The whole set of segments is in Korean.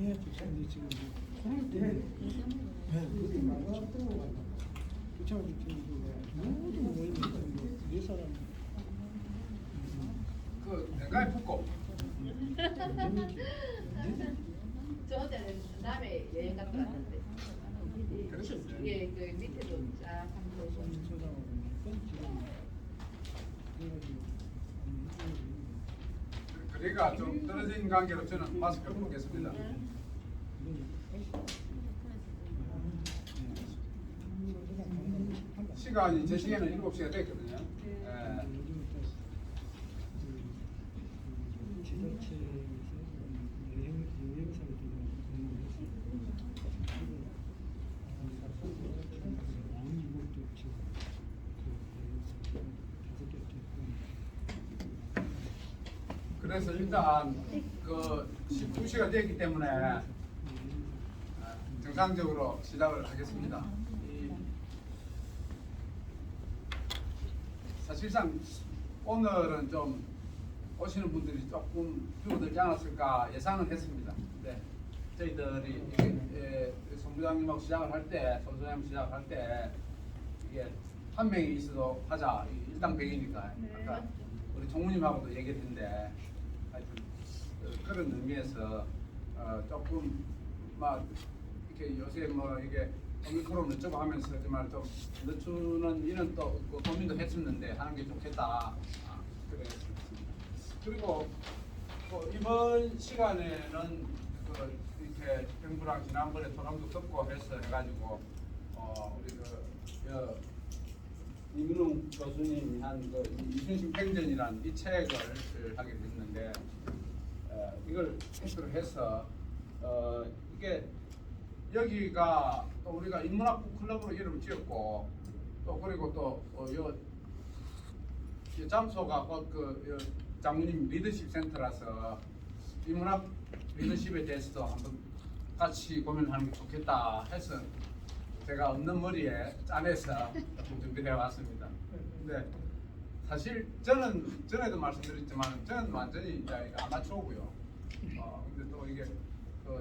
예, 부처님 지금 그럴 때, 그때 말하고 부처님 지금 모든 모임이 네 사람. 그 내가 붙고 저 어제는 남해 여행 갔다 왔는데 그러셨어요? 예, 그 밑에도 쫙 한번 그러니까 좀 떨어진 관계로 저는 마스크를 보겠습니다. 시간이 제 시간은 7시가 됐거든요. 예. 그래서 일단 그 12시가 됐기 때문에 정상적으로 시작을 하겠습니다. 사실상 오늘은 좀 오시는 분들이 조금 줄어들지 않았을까 예상은 했습니다. 네. 저희들이 송부장님하고 시작을 할 때, 손소장님 시작을 할 때 이게 한 명이 있어도 하자 일당백이니까 아까 우리 총무님하고도 얘기를 했는데 하여튼 그런 의미에서 조금 막 이렇게 요새 뭐 이게 오미크론 어쩌고 하면서 정말 좀 늦추는 이런 또 고민도 했었는데 하는 게 좋겠다. 그래. 그리고 이번 시간에는 이렇게 정부랑 지난번에 토론도 듣고 해서 해가지고 우리 이근웅 교수님이 한그 이순신 팽전이라는 이 책을 하게 됐는데 이걸 테스트로 해서 이게 여기가 또 우리가 인문학부 클럽으로 이름을 지었고 또 그리고 또 요 장소가 곧 그 장모님 리더십 센터라서 인문학 리더십에 대해서도 한번 같이 고민하는 게 좋겠다 해서 제가 없는 머리에 짜내서 조금 준비해 왔습니다. 근데 사실 저는 전에도 말씀드렸지만 저는 완전히 이제 아마추어고요. 근데 또 이게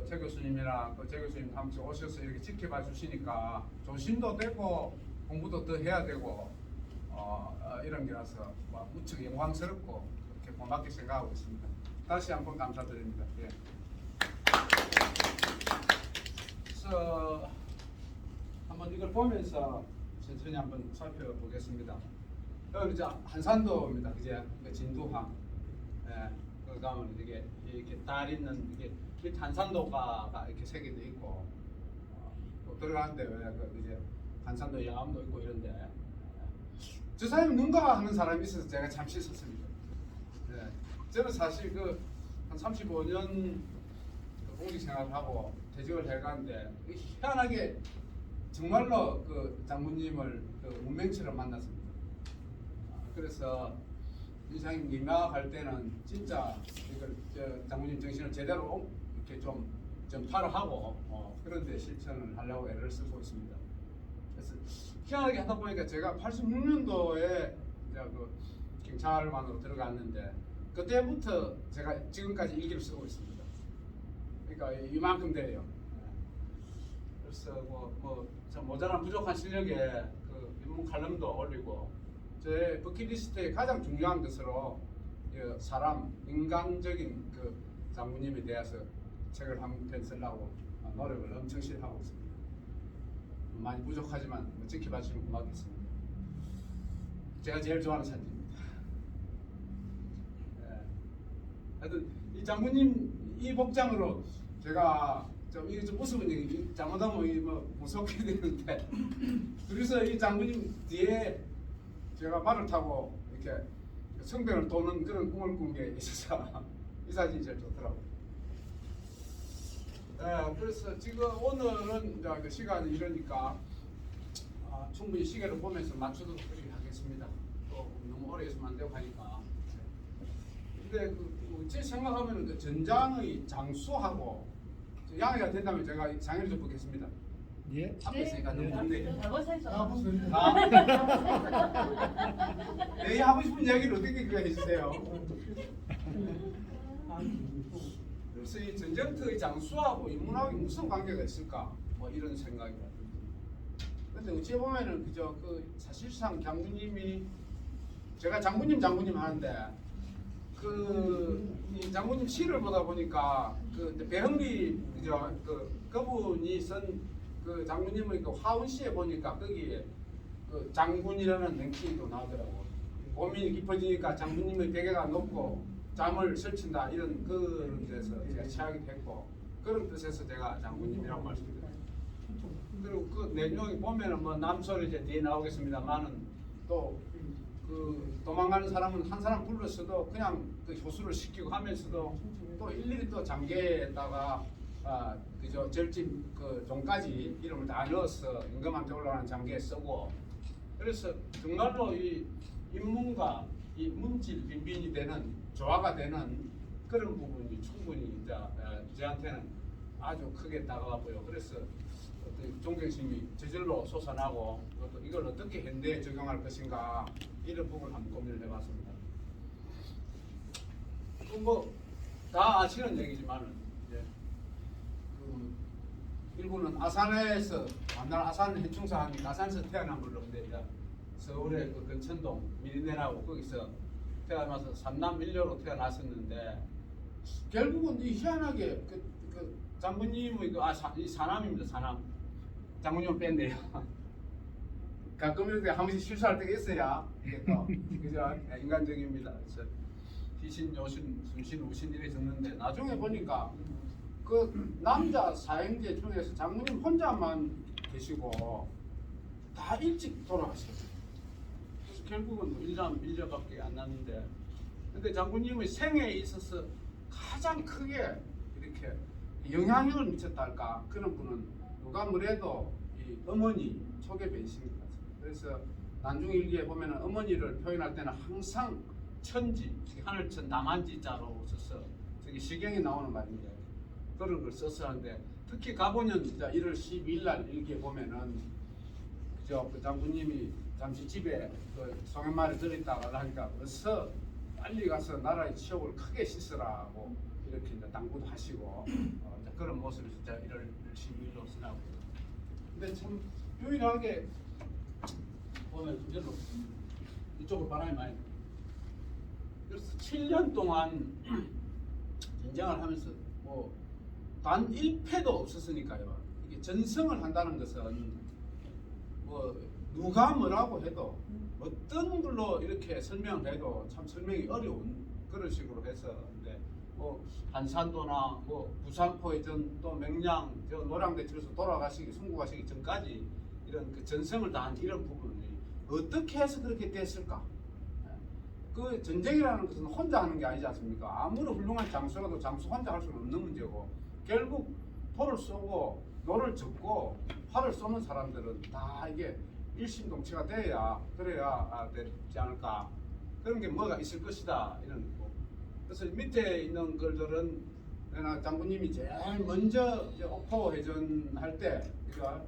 최 교수님이랑 최 교수님 한 번씩 오셔서 이렇게 지켜봐 주시니까 조심도 되고 공부도 더 해야 되고 이런 게라서 무척 영광스럽고 그렇게 고맙게 생각하고 있습니다. 다시 한번 감사드립니다. 예. 그래서 한번 이걸 보면서 천천히 한번 살펴보겠습니다. 여기 이제 한산도입니다. 그제 진두항. 예. 그 가면 이게 이렇게 달 있는 이게 밑 한산도가 이렇게 새겨져 있고 또 들어가는데 왜 이제 한산도 야암도 있고 이런데 저 사람이 누군가 하는 사람이 있어서 제가 잠시 있었습니다. 예. 저는 사실 한 35년 공직 생활을 하고 퇴직을 해가는데 희한하게 정말로 그 장모님을 운명처럼 만났습니다. 그래서 인상이 임명할 때는 진짜 이걸 장모님 정신을 제대로 이렇게 좀 전파를 하고 그런데 실천을 하려고 애를 쓰고 있습니다. 그래서 희한하게 하다 보니까 제가 86년도에 그 경찰관으로 들어갔는데 그때부터 제가 지금까지 일기를 쓰고 있습니다. 그러니까 이만큼 돼요. 그래서 좀 모자란 부족한 실력에 그 인문 칼럼도 올리고 제 버킷리스트의 가장 중요한 것으로 사람 인간적인 그 장모님에 대해서 책을 한 편 쓰려고 노력을 엄청 하고 있습니다. 많이 부족하지만 지켜봐 주시면 고맙겠습니다. 제가 제일 좋아하는 사진입니다. 하여튼 이 장모님 이 복장으로 제가 이게 좀 웃으면 얘기 잘못하면 뭐 무섭게 되는데 그래서 이 장모님 뒤에 제가 말을 타고 이렇게 성벽을 도는 그런 꿈을 꾼 게 있어서 이 사진이 제일 좋더라고요. 그래서 지금 오늘은 이제 그 시간이 이러니까 충분히 시계를 보면서 맞춰서 하겠습니다. 또 너무 오래 있으면 안 되고 하니까. 근데 제 생각하면 그 전장의 장수하고 양해가 된다면 제가 장애를 좀 보겠습니다. 예. 앞에 있으니까 너무 좋네요. 네, 하고 싶은 이야기를 어떻게 해주세요. 그래서 이 전쟁터의 장수하고 인문학이 무슨 관계가 있을까? 뭐 이런 생각이 들어요. 근데 어찌 보면은 그저 그 사실상 장군님이 제가 장군님 하는데 이 장군님 시를 보다 보니까 그 배흥리 그분이 쓴 그 장군님의 그 화운시에 보니까 거기에 그 장군이라는 명칭도 나오더라고. 고민이 깊어지니까 장군님의 베개가 높고 잠을 설친다 이런 그런 데서 제가 취하게 됐고 그런 뜻에서 제가 장군님이라고 말씀드려요. 그리고 그 내용이 보면은 뭐 남소리 이제 뒤에 나오겠습니다만은 또 그 도망가는 사람은 한 사람 불렀어도 그냥 그 효수를 시키고 하면서도 또 일일이 또 장계에다가 그저 절집 그 종까지 이름을 다 넣어서 임금한테 올라가는 장계에 쓰고 그래서 정말로 이 인문과 이 문질 빈빈이 되는 조화가 되는 그런 부분이 충분히 이제 저한테는 아주 크게 다가왔고요. 그래서 존경심이 저절로 솟아나고 또 이걸 어떻게 현대에 적용할 것인가 이런 부분을 한번 고민을 해봤습니다. 뭐 다 아시는 얘기지만은 이제 그 일부는 아산에서 만날 아산 해충사 하니까 아산에서 태어난 걸로 근데 이제 서울의 그 근천동 미리네라고 거기서 태어나서 삼남 일녀로 태어났었는데 결국은 이 희한하게 그 장군님의 이 사남입니다. 사남 장군님은 뺀대요. 가끔 이렇게 한 번씩 실수할 때가 있어야 이게 또 그죠? 인간적입니다. 그래서 희신, 요신, 순신, 우신 이렇게 적는데 나중에 보니까 그 남자 사형제 중에서 장군님 혼자만 계시고 다 일찍 돌아가셨어요. 그래서 결국은 일남 일녀밖에 안 났는데 근데 장군님의 생애에 있어서 가장 크게 이렇게 영향력을 미쳤다 할까 그런 분은 누가 뭐래도 이 어머니 초계 변신입니다. 그래서 난중일기에 보면은 어머니를 표현할 때는 항상 천지, 하늘천 남한지자로 써서 저기 시경에 나오는 말인데 그런 걸 써서 하는데 특히 가보면 이제 1월 12일 날 일기에 보면은 그저 그 장군님이 잠시 집에 그 송현말에 들어있다가 하니까 어서 빨리 가서 나라의 치욕을 크게 씻으라고 이렇게 이제 당부도 하시고 이제 그런 모습을 진짜 1월 12일로 쓰나고 근데 참 유일하게 보면 이제로 이쪽으로 바람이 많이 그래서 7년 동안 전쟁을 하면서 뭐 단 1패도 없었으니까요. 이게 전승을 한다는 것은 뭐 누가 뭐라고 해도 어떤 걸로 이렇게 설명을 해도 참 설명이 어려운 그런 식으로 해서 근데 뭐 한산도나 뭐 부산포의 또 맹량 저 노량대치로서 돌아가시기 순국하시기 전까지 이런 그 전승을 다한 이런 부분이 어떻게 해서 그렇게 됐을까? 그 전쟁이라는 것은 혼자 하는 게 아니지 않습니까? 아무리 훌륭한 장수라도 장수 혼자 할 수는 없는 문제고 결국 포를 쏘고 노를 젓고 활을 쏘는 사람들은 다 이게 일심동체가 돼야 그래야 되지 않을까 그런 게 뭐가 있을 것이다 이런 거. 그래서 밑에 있는 글들은 장군님이 제일 먼저 옥포 회전 할때 우리가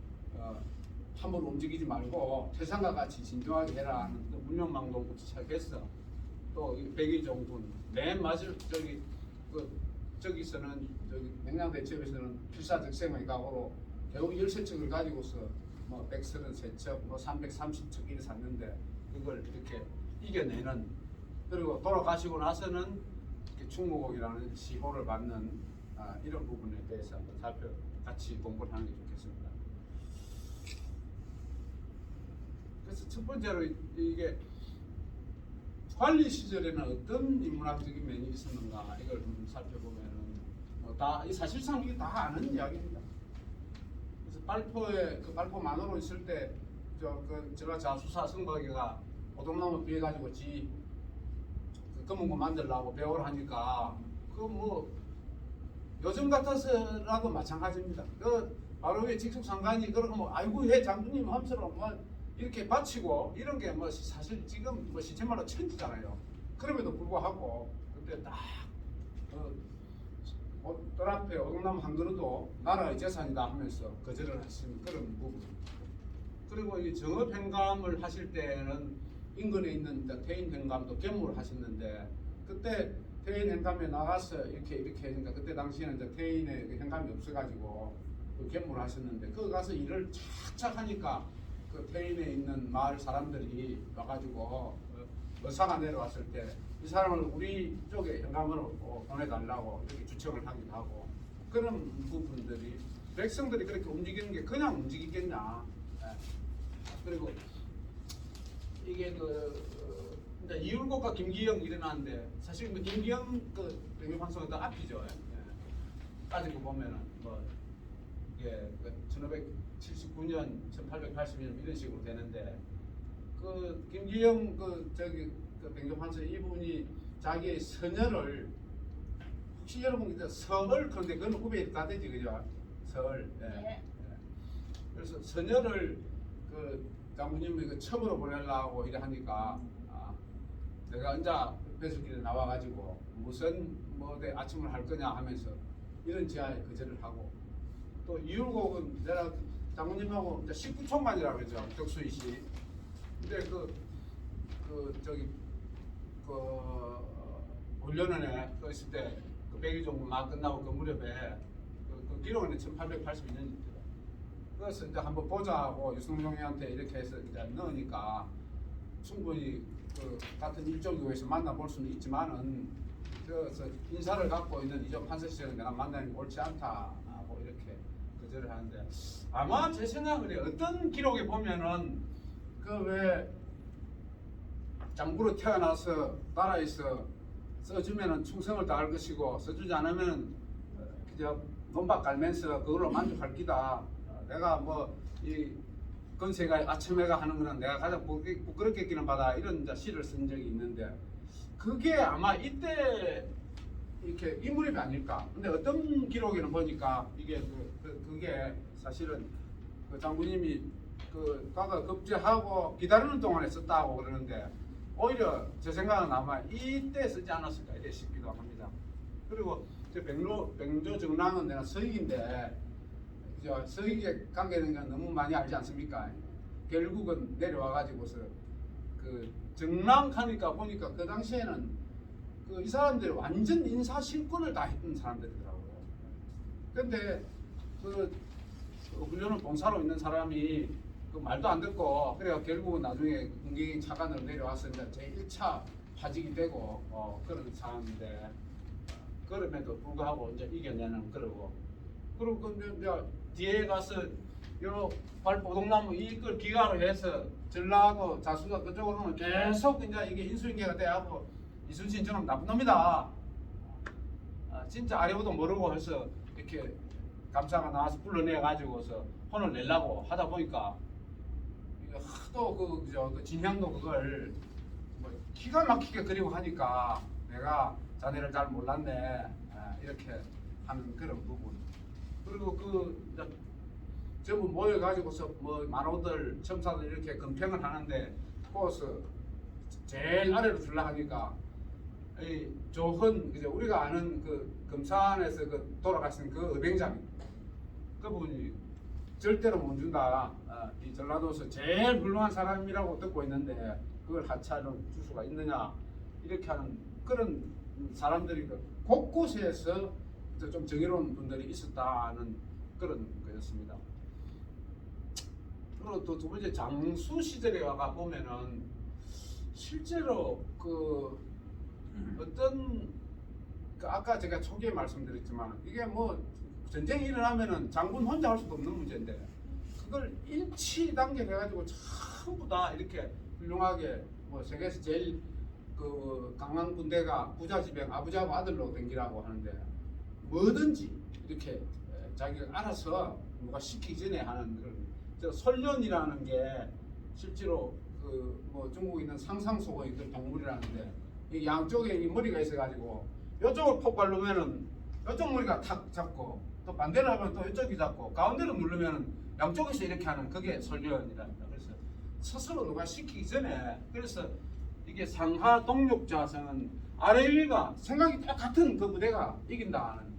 함부로 움직이지 말고 태산과 같이 진중하게 해라 하는 문명망동부터 시작했어. 또 백의종군 맨 마지막 저기서는 맹량대첩에서는 필사적생의 각오로 겨우 13척을 가지고서 뭐 133척, 뭐 330척 이렇게 샀는데 그걸 이렇게 이겨내는 그리고 돌아가시고 나서는 충무공이라는 시호를 받는 이런 부분에 대해서 한번 같이 공부를 하는 게 좋겠습니다. 그래서 첫 번째로 이게 관리 시절에는 어떤 인문학적인 면이 있었는가 이걸 좀 살펴보면은 다 사실상 이게 다 아는 이야기입니다. 그래서 발포에 그 발포 만으로 있을 때 제가 자수사 성박이가 오동나무 비해 가지고 그 검은고 만들라고 배우를 하니까 그 뭐 요즘 같아서라도 마찬가지입니다. 그 바로 위에 직속상관이 그러고 뭐 아이고 해 장군님 함수로 뭐 이렇게 바치고 이런 게 뭐 사실 지금 뭐 시체말로 천지잖아요. 그럼에도 불구하고 그때 딱 뜰 앞에 오동나무 한 그루도 나라의 재산이다 하면서 거절을 하시는 그런 부분. 그리고 이 정업행감을 하실 때는 인근에 있는 태인행감도 겸무를 하셨는데 그때 퇴인 행감에 나가서 이렇게 하니까 그때 당시에는 이제 퇴인에 그 행감이 없어가지고 그 견무를 하셨는데 그거 가서 일을 착착 하니까 그 퇴인에 있는 마을 사람들이 와가지고 의사가 내려왔을 때 이 사람을 우리 쪽에 행감으로 보내달라고 이렇게 주청을 하기도 하고 그런 부분들이 백성들이 그렇게 움직이는 게 그냥 움직이겠냐. 예. 그리고 이게 이제 이율곡과 김기영 일어나는데 사실 뭐 김기영 그 백룡판서가 더 앞이죠. 예. 따지고 보면은 뭐 이게 1579년, 1880년 이런 식으로 되는데 그 김기영 그 백룡판서 이분이 자기의 서녀를 혹시 여러분 서을 그런데 그건 후배에 다 되지 그죠? 서을. 예. 네. 예. 그래서 서녀를 그 장군님이 그 첩으로 보내려고 이래 하니까 내가 언제 배수길에 나와가지고 무슨 뭐대 아침을 할 거냐 하면서 이런 제안에 거절을 하고 또 이율곡은 내가 장군님하고 이제 19총만이라고 그러죠 덕수이시. 근데 훈련원에 또 있을 때그 백의종 막 끝나고 그 무렵에 그 기록은 1882년입니다. 그래서 이제 한번 보자고 유승룡이한테 이렇게 해서 이제 넣으니까 충분히 그 같은 일종이고 해서 만나볼 수는 있지만은 그래서 인사를 갖고 있는 이종 판서 시절에 내가 만나는 게 옳지 않다고 이렇게 거절을 하는데 아마 제 생각에 어떤 기록에 보면은 그 왜 장부로 태어나서 나라에서 써주면은 충성을 다할 것이고 써주지 않으면 그저 논밭 갈면서 그걸로 만족할 기다. 내가 뭐 이 건세가 아첨해가 하는 거는 내가 가장 부끄럽게 끼는 바다 이런 시를 쓴 적이 있는데 그게 아마 이때 이렇게 이 무렵이 아닐까. 근데 어떤 기록에는 보니까 이게 그게 사실은 그 장군님이 그 과거 급제하고 기다리는 동안에 썼다고 그러는데 오히려 제 생각은 아마 이때 쓰지 않았을까 이래 싶기도 합니다. 그리고 백조 정랑은 내가 서익인데 서익에 관계된 건 너무 많이 알지 않습니까? 결국은 내려와가지고서 그 정랑하니까 보니까 그 당시에는 그 이 사람들이 완전 인사실권을 다 했던 사람들이더라고요. 근데 그 훈련을 봉사로 있는 사람이 그 말도 안 듣고 그래가 결국은 나중에 군경이 차관으로 내려와서 이제 제1차 파직이 되고 그런 상황인데 그럼에도 불구하고 이제 이겨내는 그러고 그리고 이제 뒤에 가서 요 발포동나무 이걸 기가로 해서 전라도 자수가 그쪽으로는 계속 이제 이게 인수인계가 돼하고 이순신처럼 나쁜 놈이다. 진짜 아래보도 모르고 해서 이렇게 감사가 나와서 불러내 가지고서 혼을 내려고 하다 보니까 하도 그 진향도 그걸 뭐 기가 막히게 그리고 하니까 내가 자네를 잘 몰랐네 이렇게 하는 그런 부분. 그리고 전부 모여 가지고서 뭐 만호들 첨사들 이렇게 금평을 하는데 거기서 제일 아래로 들라 하니까 이 조헌 이제 우리가 아는 그 금산에서 그 돌아가신 그 의병장 그분이 절대로 못 준다. 이 전라도에서 제일 훌륭한 사람이라고 듣고 있는데 그걸 하차로 줄 수가 있느냐 이렇게 하는 그런 사람들이 곳곳에서 좀 정의로운 분들이 있었다는 그런 거였습니다. 그리고 또 두 번째 장수 시절에 와가 보면은 실제로 그 어떤 그 아까 제가 초기에 말씀드렸지만 이게 뭐 전쟁이 일어나면은 장군 혼자 할 수도 없는 문제인데 그걸 일치단결해가지고 전부 다 이렇게 훌륭하게 뭐 세계에서 제일 그 강한 군대가 부자지병 아부자부 아들로 댕기라고 하는데 뭐든지 이렇게 자기가 알아서 누가 시키기 전에 하는 그런 설련이라는 게 실제로 그 뭐 중국에 있는 상상속의 있던 동물이라는데 이 양쪽에 이 머리가 있어가지고 이쪽을 폭 바르면은 이쪽 머리가 탁 잡고 또 반대로 하면 또 이쪽이 잡고 가운데로 누르면은 양쪽에서 이렇게 하는 그게 설련이랍니다. 그래서 스스로 누가 시키기 전에 그래서 이게 상하 동력자성은 아래 위가 생각이 똑같은 그 부대가 이긴다는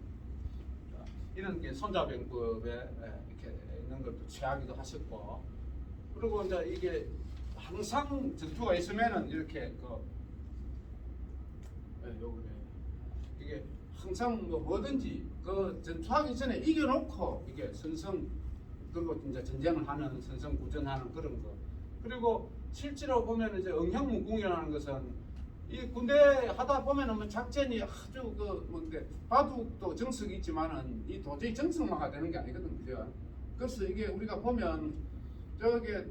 이런 게 손자병법에 이렇게 있는 것도 취하기도 하셨고 그리고 이제 이게 항상 전투가 있으면은 이렇게 요번에 이게 항상 뭐든지 그 전투하기 전에 이겨놓고 이게 선성 그리고 이제 전쟁을 하는 선성구전하는 그런 거. 그리고 실제로 보면 이제 응형무궁이라는 것은 이 군대 하다 보면은 뭐 작전이 아주 그 뭔데 바둑도 정석이 있지만은 이 도저히 정석만가 되는 게 아니거든, 그죠? 그래서 이게 우리가 보면 저게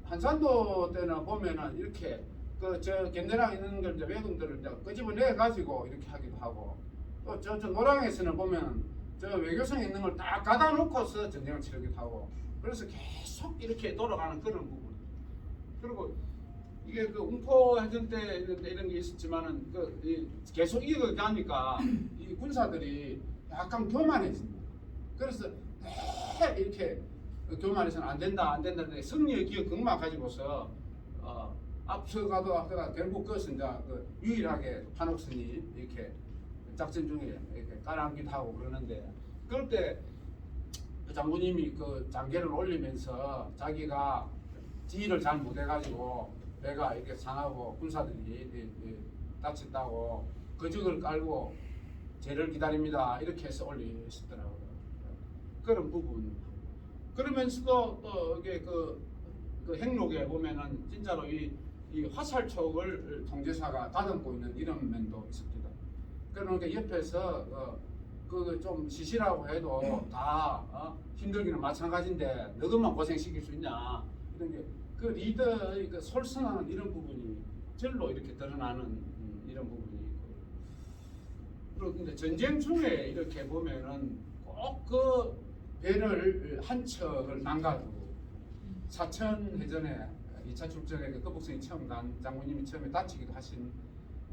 한산도 때는 보면은 이렇게 그 저 견대랑 있는 걸 이제 외군들을 이제 끄집어내 가지고 이렇게 하기도 하고 또 저 노랑에서는 보면 저 외교성에 있는 걸 딱 가다 놓고서 전쟁을 치르기도 하고 그래서 계속 이렇게 돌아가는 그런 부분. 그리고 이게 그 웅포 해전 때 이런 게 있었지만은 계속 이거 가니까 이 군사들이 약간 교만해집니다. 그래서 이렇게 교만해서는 안 된다 근데 승리의 기억 그것만 가지고서 앞서가도 하다가 결국 그것은 이제 유일하게 판옥선이 이렇게 작전 중에 이렇게 깔아앉기도 하고 그러는데 그럴 때 장군님이 그 장계를 올리면서 자기가 지휘를 잘 못해가지고 배가 이렇게 상하고 군사들이 다쳤다고 거적을 깔고 죄를 기다립니다 이렇게 해서 올리시더라고요. 그런 부분. 그러면서도 또 이게 그 행록에 보면은 진짜로 이 화살촉을 통제사가 다듬고 있는 이런 면도 있습니다. 그러니까 옆에서 그 좀 시시라고 해도 다 힘들기는 마찬가지인데 너희만 고생시킬 수 있냐 이런 게 그 리더의 그 솔선하는 이런 부분이 절로 이렇게 드러나는 이런 부분이 있고 그리고 근데 전쟁 중에 이렇게 보면은 꼭 그 배를 한 척을 남가두고 사천 해전에 2차 출전에 그 거북선이 처음 장군님이 처음에 다치기도 하신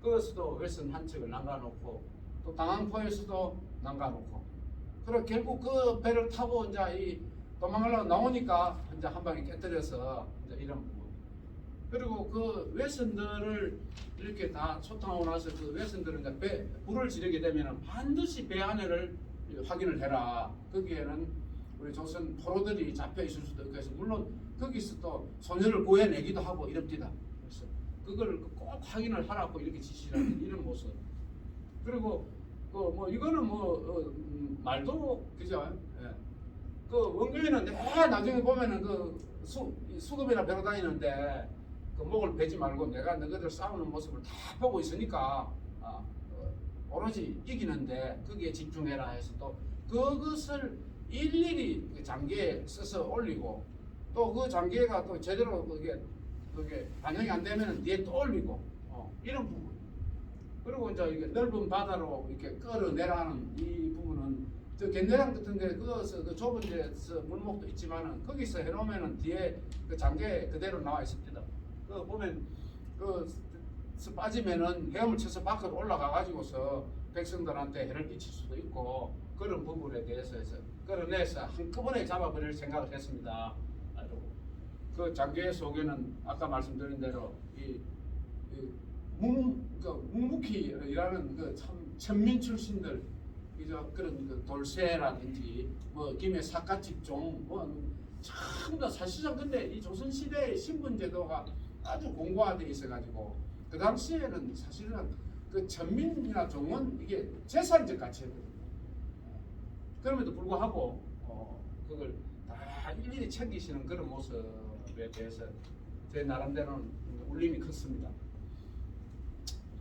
그것도 웰슨 한 척을 남가놓고 또 당항포에서도 남가놓고 그리고 결국 그 배를 타고 이제 이 도망가려고 나오니까 이제 한 방에 깨뜨려서 이제 이런 부분. 그리고 그 외선들을 이렇게 다 소탕하고 나서 그 외선들은 이제 불을 지르게 되면 반드시 배 안에를 확인을 해라. 거기에는 우리 조선 포로들이 잡혀 있을 수도 있고 해서 물론 거기서 또 소녀를 구해내기도 하고 이럽니다. 그래서 그걸 꼭 확인을 하라고 이렇게 지시를 하는 이런 모습. 그리고 그 뭐 이거는 말도 그죠? 예. 그 원균이는 나중에 보면은 그 수급이나 배로 다니는데 그 목을 베지 말고 내가 너희들 싸우는 모습을 다 보고 있으니까 오로지 이기는데 거기에 집중해라 해서 또 그것을 일일이 그 장기에 써서 올리고 또 그 장기가 또 제대로 그게 반영이 안 되면 뒤에 또 올리고 이런 부분. 그리고 이제 이게 넓은 바다로 이렇게 끌어내라는 이 부분은 저 겐네랑 같은데 그 좁은 데서 물목도 있지만은 거기서 해놓으면은 뒤에 그 장계 그대로 나와 있습니다. 그 보면 빠지면은 헤엄을 쳐서 밖으로 올라가 가지고서 백성들한테 해를 끼칠 수도 있고 그런 부분에 대해서 해서 끌어내서 한꺼번에 잡아버릴 생각을 했습니다. 그 장계 속에는 아까 말씀드린 대로 묵묵히라는 그 참 천민 출신들 그저 그런 그 돌쇠라든지 뭐 김해 사카집종 전부 다 사실상 근데 이 조선 시대의 신분 제도가 아주 공고화되어 있어가지고 그 당시에는 사실은 그 천민이나 종은 이게 재산적 가치였거든요. 그럼에도 불구하고 그걸 다 일일이 챙기시는 그런 모습에 대해서 제 나름대로는 울림이 컸습니다.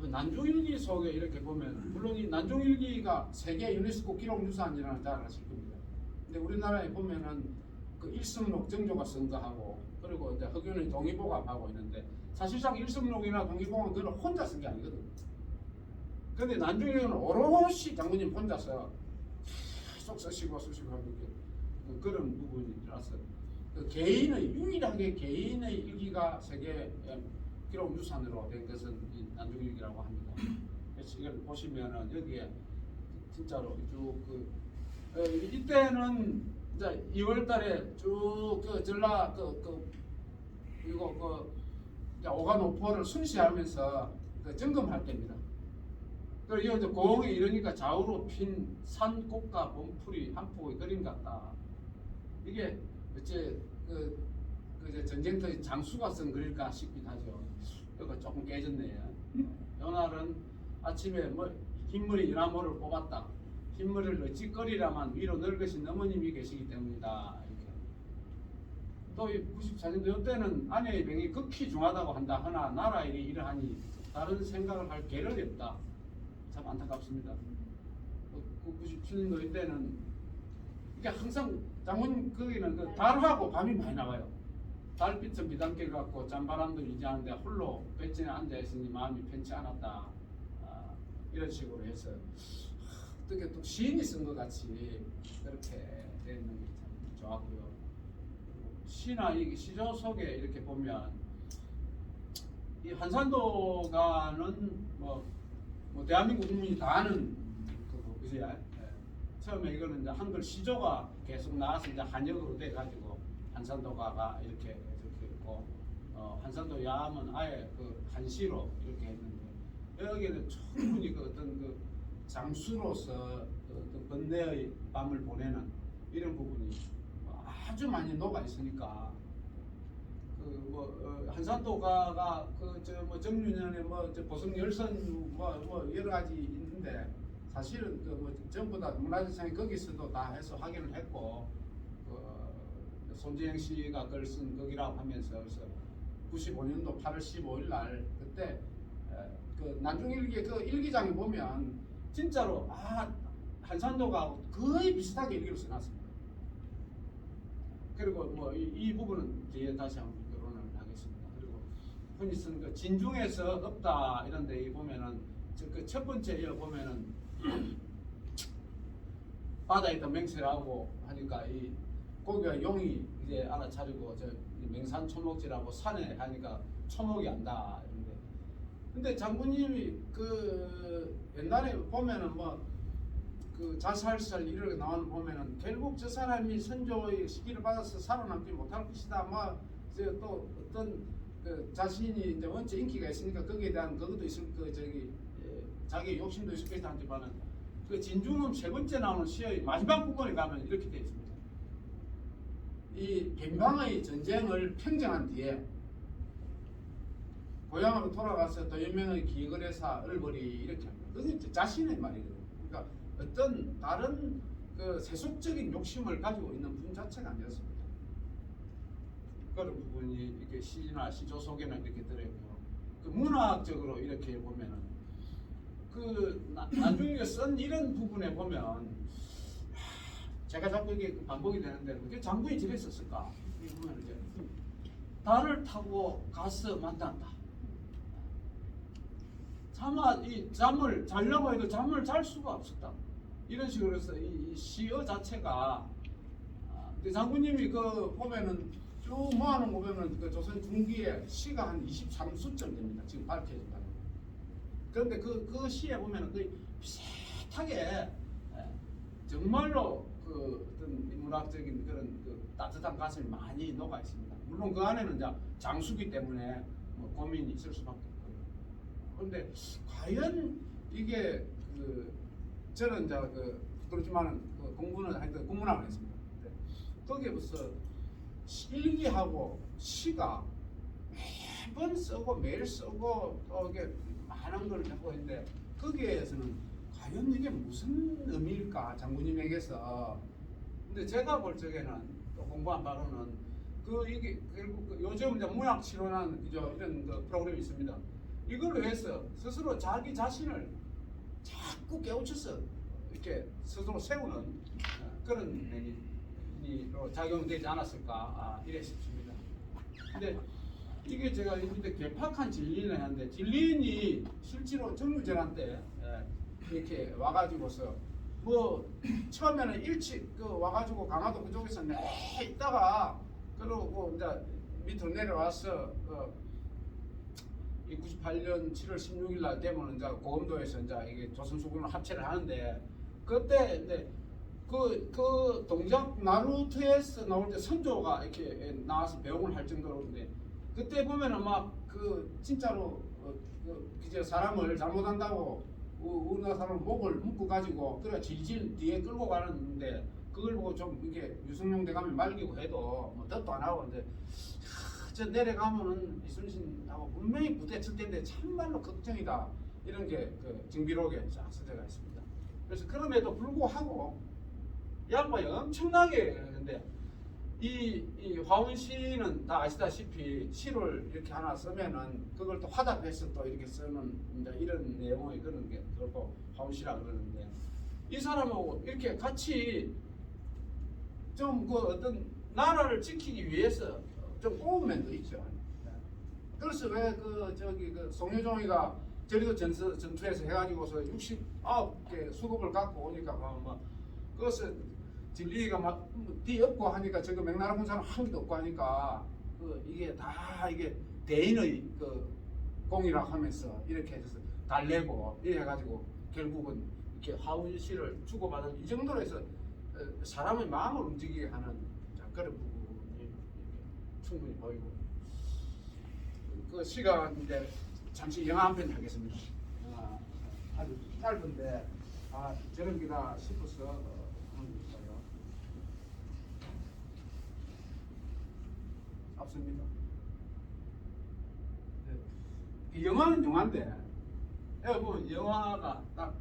그 난중일기 속에 이렇게 보면 물론 이 난중일기가 세계 유네스코 기록유산이라는 잘 아실 겁니다. 근데 우리나라에 보면은 그 일성록 정조가 쓴 거하고 그리고 이제 허균의 동의보감 하고 있는데 사실상 일성록이나 동의보감은 그걸 혼자 쓴 게 아니거든. 근데 난중일기는 오롯이 장군님 혼자서 계속 쓰시고 하는 게 그런 부분이라서 그 유일하게 개인의 일기가 세계 기록 유산으로 된 것은 이 난중일기라고 합니다. 그래서 이걸 보시면은 여기에 진짜로 쭉 이때는 이제 2월달에 쭉 그 전라 이제 오가노포를 순시하면서 점검할 때입니다. 그리고 이제 고흥에 이러니까 좌우로 핀 산 꽃과 봉풀이 한 폭의 그림 같다. 이게 어째 이제 전쟁터의 장수가 쓴 글일까 싶긴 하죠. 이거 조금 깨졌네요. 요날은 아침에 뭐 흰머리 연하모를 뽑았다. 흰머리를 어찌 꺼리라만 위로 늙으신 어머님이 계시기 때문이다. 이렇게. 또 94년도 이때는 아내의 병이 극히 중하다고 한다. 하나 나라 일이 이러하니 다른 생각을 할 계력이 없다. 참 안타깝습니다. 97년도 이때는 이게 항상 장군 거기는 그 달하고 밤이 많이 나와요. 달빛은 비단길 같고 짠바람도 이지하는데 홀로 뱃전에 앉아 있으니 마음이 편치 않았다. 이런 식으로 해서 어떻게 또 시인이 쓴 것 같이 그렇게 되는 게 참 좋았고요. 시나 이 시조 속에 이렇게 보면 이 한산도가는 뭐 대한민국 국민이 다 아는 그거 그지? 처음에 이거는 이제 한글 시조가 계속 나와서 이제 한역으로 돼가지고 한산도가가 이렇게 있고 한산도 야함은 아예 그 한시로 이렇게 했는데 여기는 충분히 그 어떤 그 장수로서 그 번뇌의 밤을 보내는 이런 부분이 아주 많이 녹아 있으니까 한산도가가 그 정유년에 보성열선 여러 가지 있는데 사실은 전부 다 문화재청이 거기서도 다 해서 확인을 했고 손재영 씨가 그걸 쓴 거기라고 하면서 그래서 95년도 8월 15일 날 그때 그 난중일기 그 일기장에 보면 진짜로 한산도가 거의 비슷하게 일기를 써놨습니다. 그리고 이 부분은 뒤에 다시 한번 결론을 하겠습니다. 그리고 흔히 쓰는 그 진중에서 없다 이런 데 보면은 그 첫 번째 여 보면은 바다에다 맹세하고 하니까 이 거기가 용이 이제 알아차리고 저 맹산 초목지라고 산에 하니까 초목이 안다 이런데 근데 장군님이 그 옛날에 보면은 그 자살설 이렇게 나오는 보면은 결국 저 사람이 선조의 시기를 받아서 살아남지 못할 것이다. 또 어떤 그 자신이 이제 원체 인기가 있으니까 거기에 대한 그것도 있을 그 자기 욕심도 있을 것이다 하지만은 그 진중음 세 번째 나오는 시의 마지막 부분에 가면 이렇게 되어 있습니다. 이 변방의 전쟁을 평정한 뒤에 고향으로 돌아가서 도연명의 기억을 해서 얼버리 이렇게 합니다. 그게 자신의 말이거든요. 그러니까 어떤 다른 그 세속적인 욕심을 가지고 있는 분 자체가 아니었습니다. 그런 부분이 이렇게 시나 시조 속에는 이렇게 들어있고 그 문학적으로 이렇게 보면은 그 나중에 쓴 이런 부분에 보면 제가 자꾸 이게 반복이 되는데 그게 장군이 집에 있었을까? 이 보면 이제 달을 타고 가서 만난다. 차마 이 잠을 자려고 해도 잠을 잘 수가 없었다. 이런 식으로 해서 이 시어 자체가 장군님이 그 보면은 쭉 모아놓은 거 보면 그 조선 중기에 시가 한 23수쯤 됩니다. 지금 밝혀진다. 그런데 그 시에 보면은 거의 비슷하게 정말로 그 어떤 인문학적인 그런 그 따뜻한 가슴이 많이 녹아 있습니다. 물론 그 안에는 이제 장수기 때문에 고민이 있을 수밖에 없고요. 그런데 과연 이게 저는 이제 그렇지만은 공부는 하여튼 국문학을 했습니다. 거기에 벌써 일기하고 시가 매번 쓰고 매일 쓰고 또 이게 많은 걸 하고 있는데 거기에서는 과연 이게 무슨 의미일까 장군님에게서. 근데 제가 볼 적에는 또 공부한 바로는 이게 결국 요즘 이제 문학 치료나 이런 프로그램이 있습니다. 이걸 위해서 스스로 자기 자신을 자꾸 깨우쳐서 이렇게 스스로 세우는 그런 면이 작용되지 않았을까 이래 싶습니다. 근데 이게 제가 밑에 개팍한 진리인을 하는데 진리인이 실제로 정유재란 때 이렇게 와가지고서 처음에는 일찍 와가지고 강화도 그쪽에서 내 있다가 그러고 이제 밑으로 내려와서 98년 7월 16일 날 되면 이제 고검도에서 이제 이게 조선수군을 합체를 하는데 그때 이제 그 동작 나루토에서 나올 때 선조가 이렇게 나와서 배웅을 할 정도로인데 그때 보면은 진짜로 그저 사람을 잘못한다고 우리나라 사람 목을 묶어 가지고 그래 질질 뒤에 끌고 가는데 그걸 보고 좀 이게 유승용 대감이 말리고 해도 뜻도 안 하고 이제 저 내려가면은 이순신하고 분명히 부딪힐 텐데 참말로 걱정이다 이런 게 그 징비록에 쫙 써져 있습니다. 그래서 그럼에도 불구하고 이 양반이 엄청나게 근데 이 화원시는 다 아시다시피 시를 이렇게 하나 쓰면은 그걸 또 화답해서 또 이렇게 쓰는 이제 이런 내용의 그런 게 그렇고 화원시라 그러는데 이 사람하고 이렇게 같이 좀 그 어떤 나라를 지키기 위해서 좀 꼬운 면도 있죠. 그래서 왜 그 저기 그 송유종이가 제주도 전투에서 해가지고서 69개 수급을 갖고 오니까 뭐 그것은 진리가 막 뒤엎고 하니까 저거 맥나라 군사는 한 개도 없고 하니까 그 이게 다 이게 대인의 그 공이라 하면서 이렇게 해서 달래고 이래 해가지고 결국은 이렇게 화운시를 주고받은 이 정도로 해서 사람의 마음을 움직이게 하는 그런 부분이 충분히 보이고 그 시가 이제 잠시 영화 한 편 하겠습니다. 아주 짧은데 저런 기다 싶어서 하는 거예요. 앞섭니다. 네. 영화는 영화인데 여러분 영화가 딱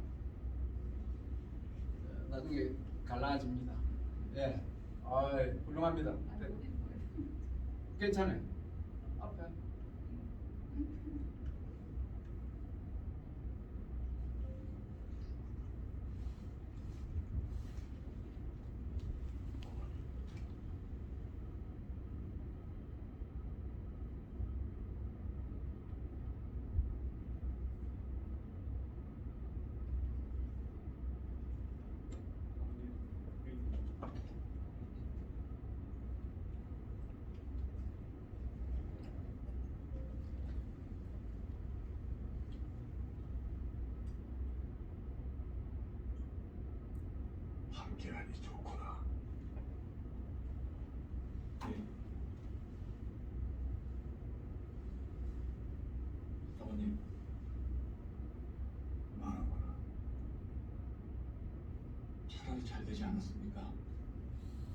나중에 갈라집니다. 예, 훌륭합니다. 네. 괜찮아요. 앞에. 함께하니 좋구나. 네. 사모님, 말하거나. 차라리 잘 되지 않았습니까?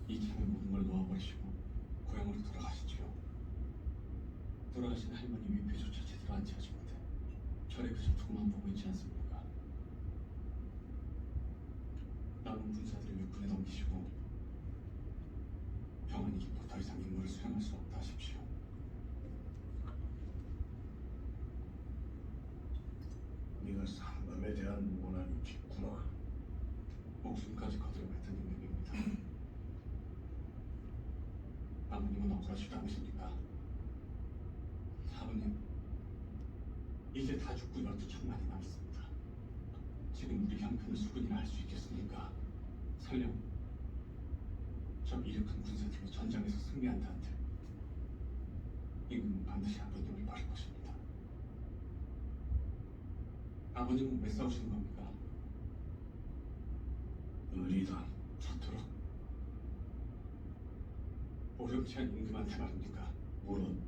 이참에 모든 걸 놓아버리시고 고향으로 돌아가시지요. 돌아가신 할머니 위패조차 제대로 안치하지 못해 절에 그저 두고만 보고 있지 않습니까? 남은 군사들을 육군에 넘기시고 병원이 깊고 더 이상 임무를 수행할 수 없다 하십시오. 네가 상담에 대한 무관함이 깊구나. 목숨까지 거들어갔던 인명입니다. 아버님은 억울하지도 않으십니까? 사모님, 이제 다 죽고 12천만이 남았습니다. 지금 우리 형편을 수군이나 할 수 있겠습니까? 설령 저 이력한 군사들로 전장에서 승리한다 한들 임금은 반드시 아버님을 바를 것입니다. 아버님은 왜 싸우시는 겁니까? 의리다. 저토록 오렴치 않은 임금한테 말입니까? 물론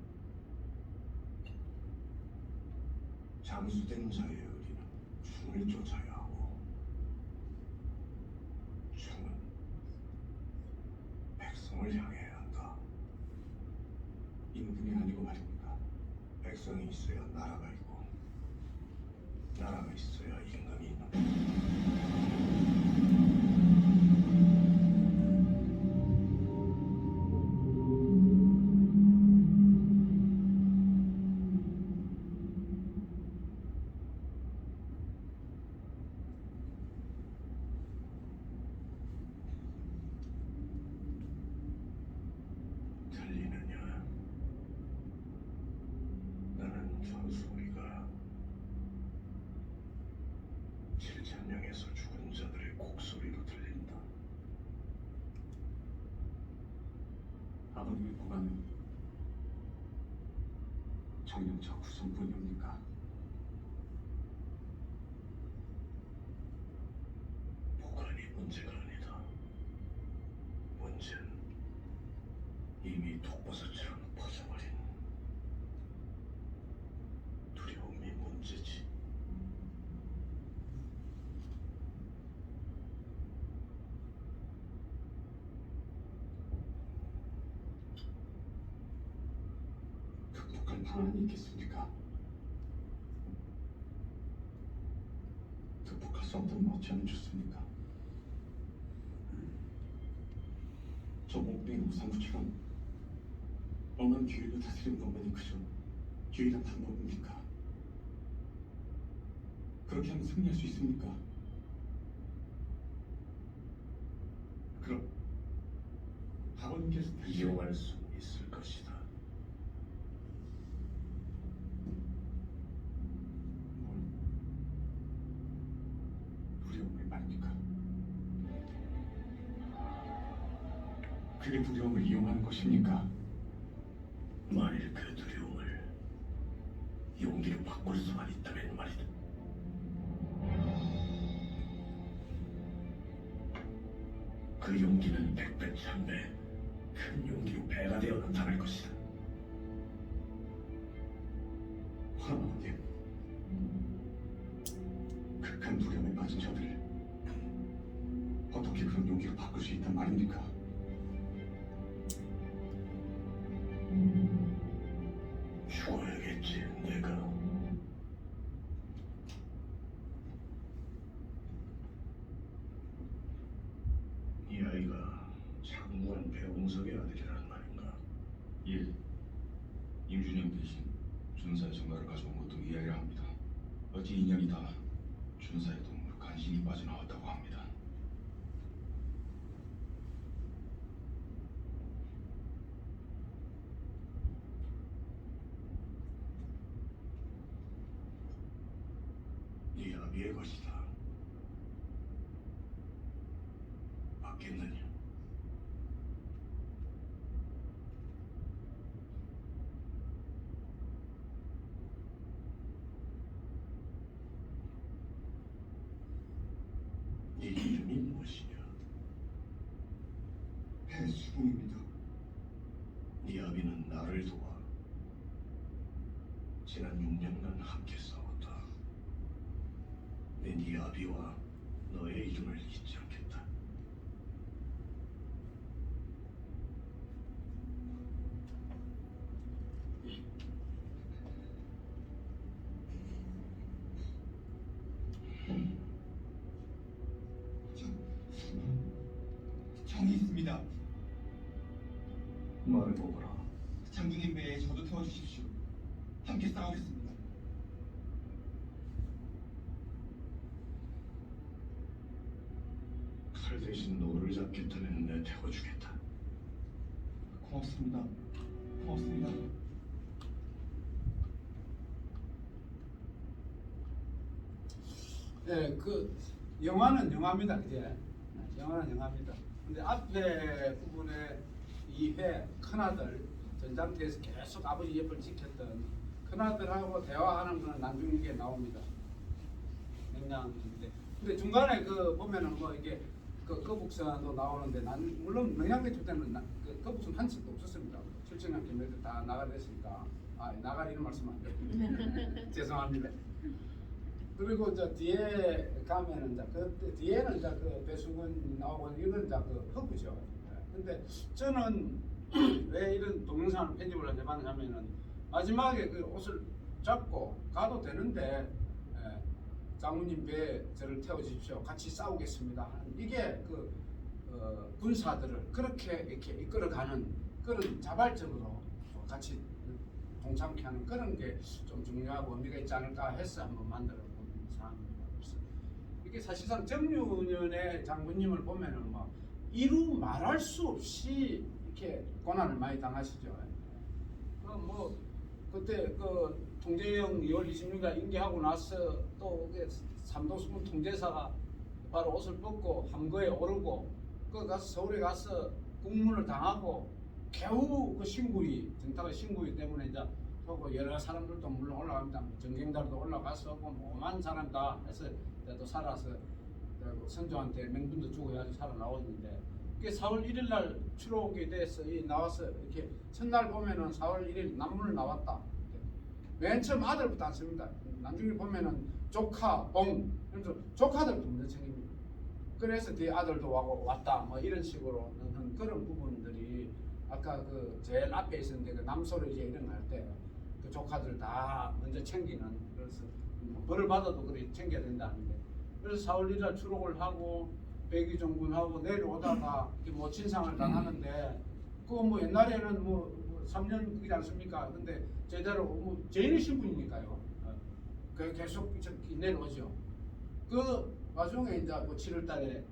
장수된 자의 의리는 충을 쫓아야 하고 충은 백성을 향해야 한다. 임금이 아니고 말입니까? 백성이 있어야 나라가 있고 나라가 있어야 임금이 있는. 들리느냐? 나는 전소리가 7,000명에서 죽은 자들의 곡소리로 들린다. 아버님의 보관은 정령차 구성뿐입니까? 보관이 문제가 아니다. 문제는 이미 독버섯처럼 퍼져버린 두려움이 문제지. 극복할 방안이 있겠습니까? 싸우던 맞지 않으면 좋습니까? 저 몽둥이 우상구처럼 엄한 기회를 다스리는 것만이 그저 유일한 방법입니까? 그렇게 하면 승리할 수 있습니까? 그럼 아버님께서 이용할 수 있을 것이다. 뭘 두려움을 말입니까? 그게 두려움을 이용하는 것입니까? 만일 그 두려움을 용기로 바꿀 수만 있다면 말이다. 그 용기는 백배 천배 큰 용기로 배가 되어 나타날 것이다. 아버님, 극한 두려움에 빠진 저들 어떻게 그런 용기로 바꿀 수 있단 말입니까? 죽어야겠지, 내가. 이 아이가 장관 배홍석의 아들이란 말인가? 예, 임준영 대신 준사의 전가를 가져온 것도 이해해야 합니다. 어찌 인연이 다 준사의 도움으로 간신히 빠져나왔다고 합니다. 네 아비의 것이다. 맞겠느냐? 네 이름이 무엇이냐? 배수봉입니다. 네 아비는 나를 도와 지난 6년간 함께 싸웠다. 네 아비와 너의 이름을 잊지 않겠다. 정이 있습니다. 말해보거라. 장군님 배에 저도 태워주십시오. 함께 싸우겠습니다. 칼 대신 노를 잡겠다면 내 태워주겠다. 고맙습니다. 고맙습니다. 예, 그 영화는 영화입니다, 그제? 영화는 영화입니다. 근데 앞에 부분에 이회 큰아들 전장터에서 계속 아버지 옆을 지켰던 큰아들하고 대화하는 거는 나중에 나옵니다. 냉장인데. 근데 중간에 그 보면은 뭐 이게 그 거북선도 나오는데 난 물론 명량대첩 때는 그 거북선 한 척도 없었습니다. 출정한 김해도 다 나가랬으니까 나갈 이런 말씀 안 돼요. 죄송합니다. 그리고 이제 뒤에 가면은 이제 그 뒤에는 이제 그 배수근 나오고 이건 이제 그 허구죠. 근데 저는 왜 이런 동영상을 편집을 해봤냐면은 마지막에 그 옷을 잡고 가도 되는데 장모님 배에 저를 태워주십시오. 같이 싸우겠습니다. 이게 그 군사들을 그렇게 이렇게 이끌어가는 그런 자발적으로 같이 동참케 하는 그런 게 좀 중요하고 의미가 있지 않을까 해서 한번 만들어 본 사항입니다. 그래서 이게 사실상 정유년의 장군님을 보면은 뭐 이루 말할 수 없이 이렇게 고난을 많이 당하시죠. 뭐 그때 그 통제영 2월 26일 임기하고 나서 또 삼도수군 통제사가 바로 옷을 벗고 함거에 오르고 그 가서 서울에 가서 국문을 당하고 겨우 그 신구이 정타가 신구이 때문에 이제 하고 여러 사람들도 물론 올라갑니다. 정경달도 올라가서 뭐 5만 사람 다 해서 또 살아서 선조한테 맹군도 주고 해가지고 살아 나왔는데 그게 4월 1일 날 추록이 돼서 나와서 이렇게 첫날 보면은 4월 1일 남문을 나왔다. 맨 처음 아들부터 안 씁니다. 나중에 보면은 조카, 봉, 그래서 조카들도 먼저 챙깁니다. 그래서 뒤에 아들도 왔다. 뭐 이런 식으로 는 그런 부분들이 아까 그 제일 앞에 있었는데 그 남소리 이제 이런 거 할 때 그 조카들 다 먼저 챙기는 그래서 뭐 벌을 받아도 그렇게 챙겨야 된다는데 그래서 4월 1일 출옥을 하고 백의종군하고 내려오다가 모친상을 당하는데 그거 뭐 옛날에는 뭐 3년 그지 않습니까? 근데 제대로 뭐 죄인의 신분이니까요. 그 계속 내려오죠. 그 와중에 이제 뭐 7월달에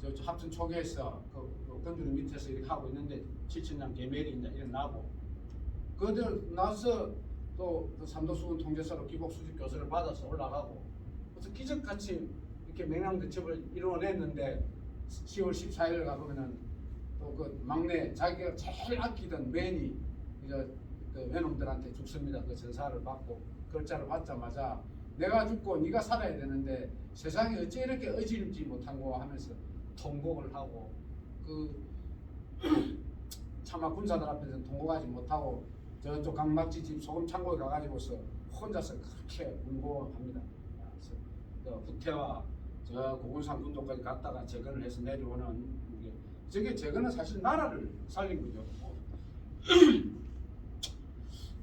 저 합천 초기에서 그 건주리 밑에서 이렇게 하고 있는데 7천량 개멸이 이제 일어나고 그들 나서 또 삼도수군 통제사로 기복 수직 교수를 받아서 올라가고 그래서 기적같이 이렇게 맹랑대첩을 이루어냈는데 10월 14일 가보면은 또 그 막내 자기가 제일 아끼던 맨이 이제 그 외놈들한테 죽습니다. 그 전사를 받고 글자를 받자마자 내가 죽고 네가 살아야 되는데 세상에 어찌 이렇게 어지럽지 못한고 하면서 통곡을 하고 그 차마 군사들 앞에서 통곡하지 못하고 저쪽 강막지 집 소금 창고에 가가지고서 혼자서 그렇게 울고 합니다. 그래서 그 후퇴와 저 고군산 군도까지 갔다가 재건을 해서 내려오는 게 저게 재건은 사실 나라를 살린 거죠.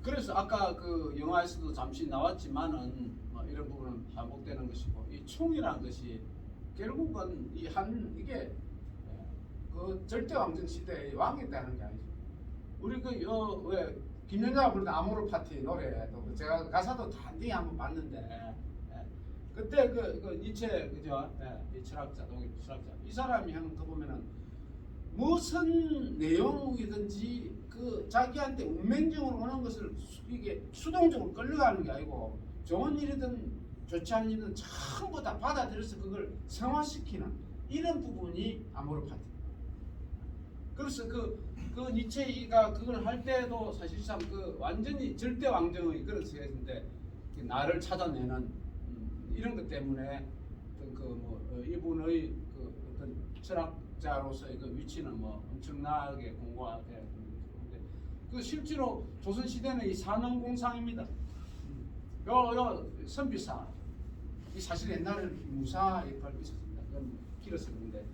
그래서 아까 그 영화에서도 잠시 나왔지만은 뭐 이런 부분은 반복되는 것이고 이 총이라는 것이 결국은 이게 그 절대 왕정 시대의 왕이 되는 게 아니죠. 우리 왜 김연자가 부르던 아모르 파티 노래도 제가 가사도 단디 한번 봤는데 그때 그 니체 그죠? 이 철학자 독일 철학자 이 사람이 하는 거 보면은 무슨 내용이든지 그 자기한테 운명적으로 오는 것을 이게 수동적으로 끌려가는 게 아니고 좋은 일이든 좋지 않은 일이든 전부 다 받아들여서 그걸 성화시키는 이런 부분이 아모르 파티. 그래서 그 니체가 그걸 할 때도 사실상 그 완전히 절대 왕정의 그런 세계인데 나를 찾아내는 이런 것 때문에 이분의 그 어떤 철학자로서의 그 위치는 뭐 엄청나게 공고하게 되는데 그 실제로 조선 시대는 이 산업공상입니다. 요 선비사 이 사실 옛날에 무사 역할이 있었습니다. 그건 길었었는데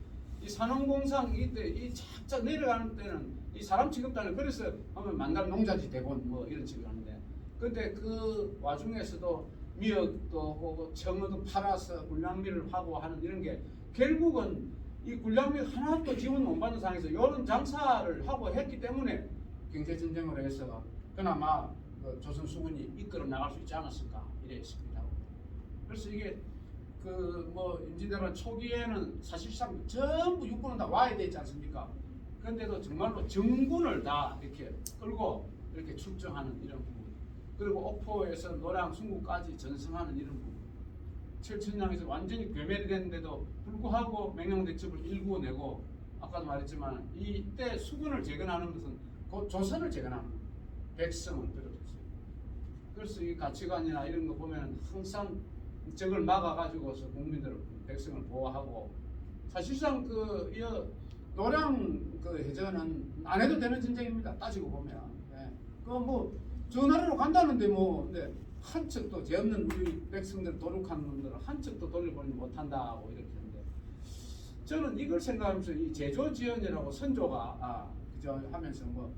이 산업공상 이때 이 착착 내려가는 때는 이 사람 취급단을 그래서 하면 만날 농자지 대본 뭐 이런 식으로 하는데 근데 그 와중에서도 미역도 하고 청어도 팔아서 굴량미를 하고 하는 이런 게 결국은 이 굴량미 하나도 지원 못 받는 상황에서 이런 장사를 하고 했기 때문에 경제전쟁을 해서 그나마 그 조선 수군이 이끌어 나갈 수 있지 않았을까 이래 싶기도 하고 그래서 이게 그 뭐 임진왜란 초기에는 사실상 전부 육군은 다 와야 되지 않습니까? 그런데도 정말로 정군을 다 이렇게 끌고 이렇게 출정하는 이런 부분 그리고 옥포에서 노량 순국까지 전승하는 이런 부분 철천량에서 완전히 괴멸이 됐는데도 불구하고 맹령대첩을 일구어내고 아까도 말했지만 이때 수군을 재건하는 것은 곧 조선을 재건하는 거예요. 백성을 들어줬어요. 그래서 이 가치관이나 이런 거 보면 항상 적을 막아가지고서 국민들 백성을 보호하고 사실상 이 노량 그 해전은 안 해도 되는 전쟁입니다. 따지고 보면 그 뭐 전하로 간다는데 뭐 근데 한 척도 죄 없는 우리 백성들 도륙하는 놈들은 한 척도 돌려보지 못한다고 이렇게 하는데 저는 이걸 생각하면서 이 제조지연이라고 선조가 그저 하면서 뭐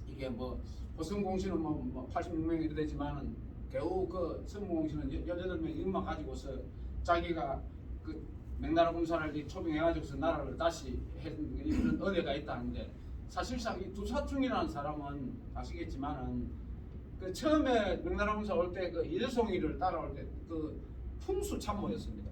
이게 뭐 보성공신은 뭐 86명이 이래 되지만은 겨우 그 성공공신은 18명 이것만 가지고서 자기가 그 명나라 군사를 초빙해가지고서 나라를 다시 했는 이런 은혜가 있다는데 사실상 이 두사충이라는 사람은 아시겠지만은 그 처음에 명나라 군사 올 때 그 이대송이를 따라올 때 그 풍수 참모였습니다.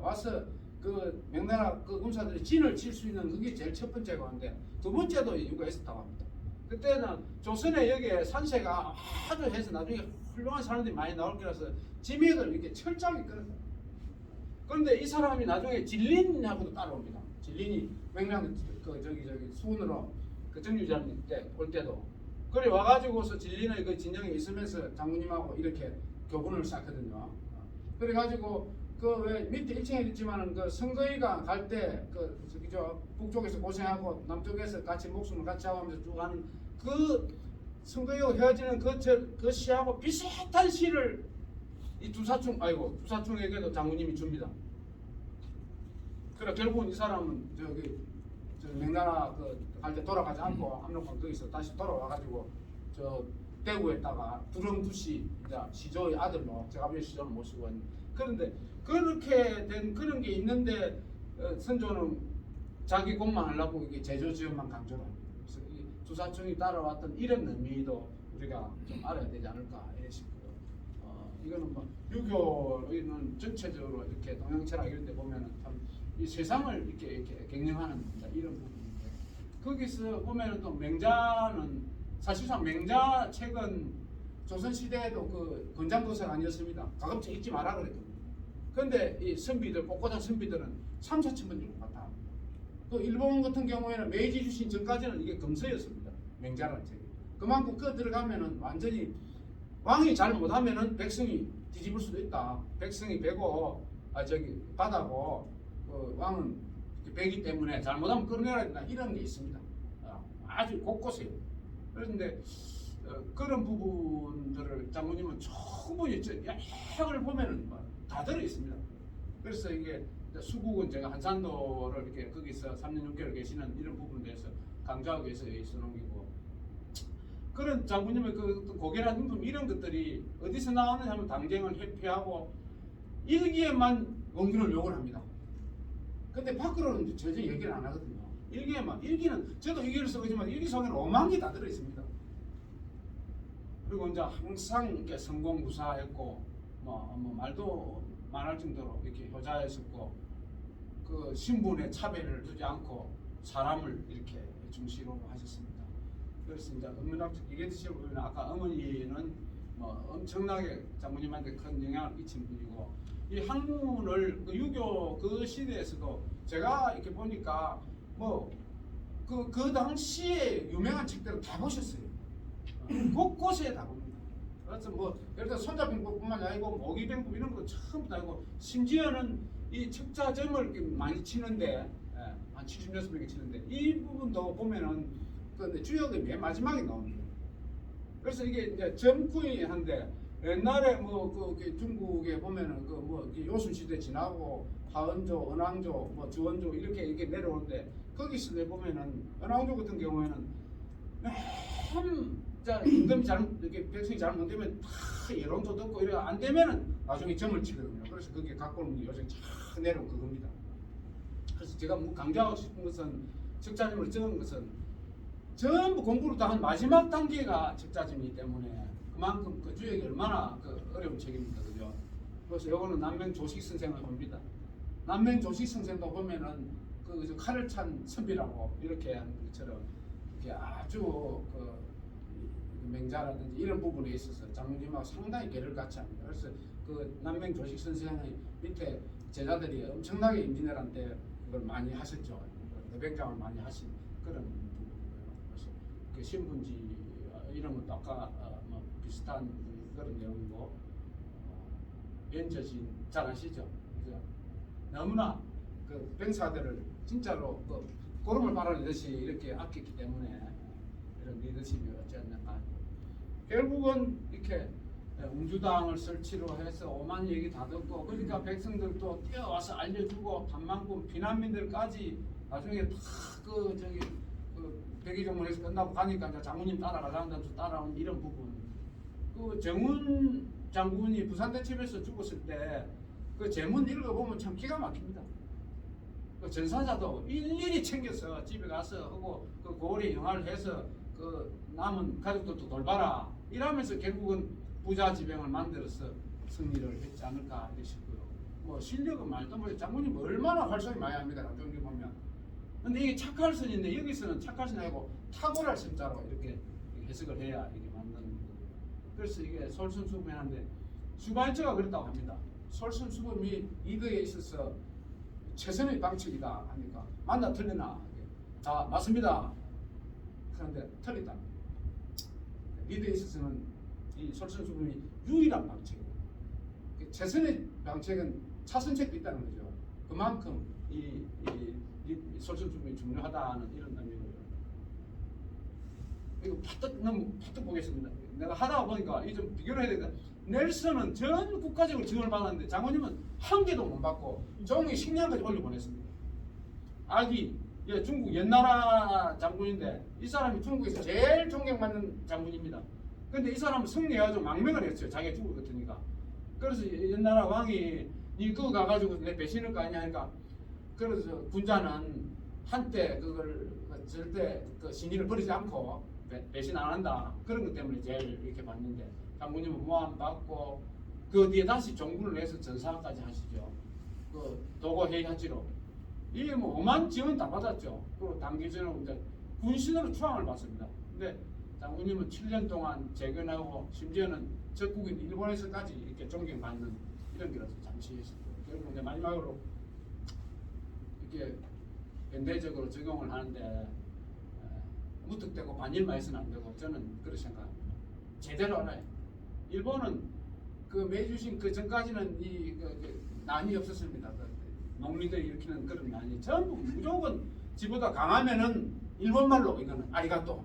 와서 그 명나라 그 군사들이 진을 칠 수 있는 그게 제일 첫 번째가 왔는데 두 번째도 이유가 있었다고 합니다. 그때는 조선에 여기에 산세가 아주 해서 나중에 훌륭한 사람들이 많이 나올 거라서 지맥을 이렇게 철저하게 끌었다. 그런데 이 사람이 나중에 진린하고도 따라옵니다. 진린이 명량 저기 수군으로 그 정유장 때 올 때도 그래 와가지고서 진린의 그 진영에 있으면서 장군님하고 이렇게 교분을 쌓거든요. 그래가지고 그 왜 밑에 1층에 있지만은 그 선거위가 갈 때 그 저기 북쪽에서 고생하고 남쪽에서 같이 목숨을 같이 하고 하면서 쭉 하는 그 선거위가 헤어지는 그 시하고 비슷한 시를 이 두사충에게도 장군님이 줍니다. 그래 결국은 이 사람은 저 명나라 갈 때 돌아가지 않고 압록강 거기서 다시 돌아와가지고 저 대구에다가 두렁두시 시조의 아들로 제가비의 시조를 모시고 그런데 그렇게 된 그런 게 있는데 선조는 자기 공만 하려고 이게 제조 지역만 강조를 합니다. 그래서 이 주사청이 따라왔던 이런 의미도 우리가 좀 알아야 되지 않을까 싶고요. 이거는 뭐 유교는 전체적으로 이렇게 동양철학 이런 데 보면은 참 이 세상을 이렇게 경영하는 이런 부분인데 거기서 보면은 또 맹자는 사실상 맹자 책은 조선 시대에도 그 권장도서가 아니었습니다. 가급적 읽지 마라 그랬거든요. 그런데 이 선비들 꽃고장 선비들은 3, 4천 번 읽고 갔다. 또 일본 같은 경우에는 메이지 유신 전까지는 이게 금서였습니다. 맹자라는 책이. 그만큼 그 들어가면은 완전히 왕이 잘 못하면은 백성이 뒤집을 수도 있다. 백성이 배고 바다고 왕은 배기 때문에 잘못하면 끌어내야 된다. 이런 게 있습니다. 아주 곳곳에요. 그런데 그런 부분들을 장모님은 충분히 약을 보면은 다 들어 있습니다. 그래서 이게 수국은 제가 한산도를 이렇게 거기서 3년 6개월 계시는 이런 부분에 대해서 강조하기 위해서 여기 써놓기고 그런 장모님의 그 고결한 인품 이런 것들이 어디서 나오느냐 하면 당쟁을 회피하고 일기에만 원균을 욕을 합니다. 근데 밖으로는 전혀 얘기를 안 하거든요. 일기는 저도 일기를 쓰지만 일기 속에는 5만 개 다 들어 있습니다. 그리고 이제 항상 이렇게 성공무사했고 뭐 말도 많을 정도로 이렇게 효자였었고 그 신분의 차별을 두지 않고 사람을 이렇게 중시로 하셨습니다. 그래서 이제 음문학적 이게드시를 보면 아까 어머니는 뭐 엄청나게 장모님한테 큰 영향을 끼친 분이고 이 학문을 그 유교 그 시대에서도 제가 이렇게 보니까 뭐 그 당시에 유명한 책들을 다 보셨어요. 곳곳에 다 봅니다. 그래서 뭐 예를 들어 손자병법뿐만 아니고 모기병법 이런 거 전부 다 있고 심지어는 이 척자점을 이렇게 많이 치는데 한 76명이 치는데 이 부분도 보면은 그 주역의 맨 마지막에 나옵니다. 그래서 이게 이제 점구이한데 옛날에 뭐 그 중국에 보면은 그 뭐 요순 시대 지나고 하은조, 은왕조, 뭐 주원조 이렇게 내려오는데 거기서 내 보면은 은왕조 같은 경우에는 임금이 잘못 이렇게 백성이 잘못되면 다 예론도 듣고 이래 안 되면은 나중에 점을 치거든요. 그래서 그게 각골문이 요즘 쫙 내려온 그겁니다. 그래서 제가 뭐 강조하고 싶은 것은 척자점을 적은 것은 전부 공부를 다 한 마지막 단계가 척자점이기 때문에 그만큼 그 주역이 얼마나 그 어려운 책입니까, 그죠? 그래서 요거는 남명 조식 선생을 봅니다. 남명 조식 선생도 보면은 그 칼을 찬 선비라고 이렇게 하는 것처럼 이렇게 아주 그 맹자라든지 이런 부분에 있어서 장모님하고 상당히 계를 같이 합니다. 그래서 그 남명 조식 선생의 밑에 제자들이 엄청나게 임진왜란때 그걸 많이 하셨죠. 대백장을 많이 하신 그런 부분이고요. 그래서 그 신분지 이런 것도 아까 뭐 비슷한 그런 내용이고 연저진 잘 아시죠? 그죠? 너무나 그 병사들을 진짜로 그 고름을 빨아내듯이 이렇게 아꼈기 때문에 이런 리더십이 어찌 않나. 결국은 이렇게 웅주당을 설치로 해서 오만 얘기 다 듣고 그러니까 백성들도 뛰어와서 알려주고 반만군 비난민들까지 나중에 다 그 저기 그 백의종문에서 끝나고 가니까 이제 장군님 따라가자는 데 따라온 이런 부분. 그 정훈 장군이 부산대첩에서 죽었을 때 그 제문 읽어보면 참 기가 막힙니다. 그 전사자도 일일이 챙겨서 집에 가서 하고 그 고을에 영화를 해서 그 남은 가족들도 돌봐라 이러면서 결국은 부자지병을 만들어서 승리를 했지 않을까 싶고요. 뭐 실력은 말도 못해 장군님 얼마나 활성이 많이 합니다. 나중에 보면. 근데 이게 착할 선인데 여기서는 착할 선이 아니고 탁월할 선자로 이렇게 해석을 해야 이게 맞는 거고요. 그래서 이게 솔선수범한데 수발처가 그랬다고 합니다. 솔선수범이 이거에 있어서 최선의 방책이다 하니까 맞나 틀리나? 자 맞습니다. 그런데 틀리다. 리더에 있어서는 이 솔선수범이 유일한 방책이다. 최선의 방책은 차선책도 있다는 거죠. 그만큼 이 솔선수범이 중요하다는 이런 의미고요. 이거 파뜩 보겠습니다. 내가 하다가 보니까 이 좀 비교를 해야 되겠다. 넬슨은 전 국가적으로 지원을 받았는데 장군님은 한 개도 못 받고 종이 식량까지 올려보냈습니다. 아기 중국 옛나라 장군인데 이 사람이 중국에서 제일 존경받는 장군입니다. 근데 이 사람은 승리해가지고 망명을 했어요. 자기가 죽을 것 같으니까. 그래서 옛날 왕이 니 그거 가가지고 내 배신할 거 아니야 하니까 그래서 군자는 한때 그걸 절대 그 신의를 버리지 않고 배신 안 한다 그런 것 때문에 제일 이렇게 받는데 장군님은 모함 받고 그 뒤에 다시 종군을 내서 전사까지 하시죠. 그 도고 회의하지로 이게 뭐 오만 지원 다 받았죠. 그리고 당기전으로 이제 군신으로 추앙을 받습니다. 근데 장군님은 7년 동안 재견하고 심지어는 적국인 일본에서까지 이렇게 존경받는 이런 길에서 잠시했습니다. 결국 이제 마지막으로 이렇게 현대적으로 적용을 하는데 무턱대고 반일만 해서는 안 되고 저는 그렇게 생각합니다. 제대로 알아요. 일본은 그 매주신 그 전까지는 그 난이 없었습니다. 농민들이 일으키는 그런 난이 전부 무조건 지보다 강하면은 일본말로 이거는 아리가또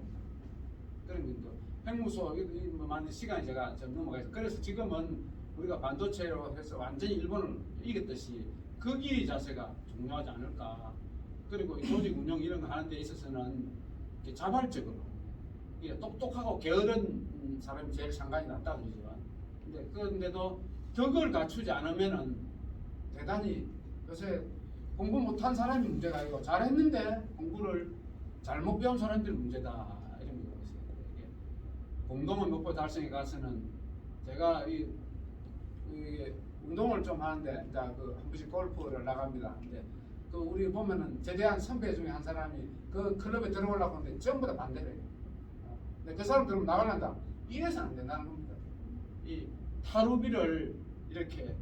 그런 것도 핵무소 뭐 많은 시간이 제가 좀 넘어가서 그래서 지금은 우리가 반도체로 해서 완전히 일본을 이겼듯이 그 길이 자세가 중요하지 않을까. 그리고 이 조직 운영 이런 거 하는 데 있어서는 이렇게 자발적으로 이게 똑똑하고 게으른 사람이 제일 상관이 낫다 그러지만 근데 그런데도 덕을 갖추지 않으면은 대단히 요새 공부 못한 사람이 문제가 아니고 잘했는데 공부를 잘못 배운 사람들이 문제다 이런 거 있어요. 이게 공동의 목표 달성에 가서는 제가 이 운동을 좀 하는데 이제 그 한 번씩 골프를 나갑니다. 근데 그 우리 보면은 제대한 선배 중에 한 사람이 그 클럽에 들어오려고 하는데 전부 다 반대를 해요. 근데 그 사람 들으면 나가란다. 이래서는 안 된다는 겁니다. 이 타루비를 이렇게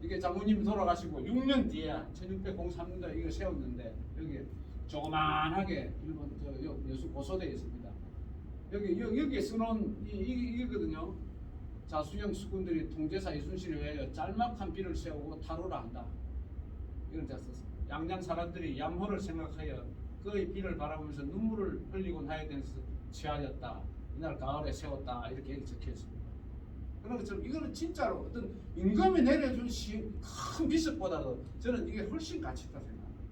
이게 장군님이 돌아가시고 6년 뒤에 1603년도에 이걸 세웠는데 여기 조그만하게 일본 저 여수 고소대에 있습니다. 여기에 써놓은 이거거든요. 자수영 수군들이 통제사 이순신을 위하여 짤막한 비를 세우고 타로라 한다. 이런 데 썼습니다. 양양 사람들이 양호를 생각하여 그의 비를 바라보면서 눈물을 흘리고 나야 되면서 취하였다. 이날 가을에 세웠다. 이렇게 적혀 있습니다. 그런 것처럼 이거는 진짜로 어떤 임금이 내려준 큰 비석보다도 저는 이게 훨씬 가치 있다 생각합니다.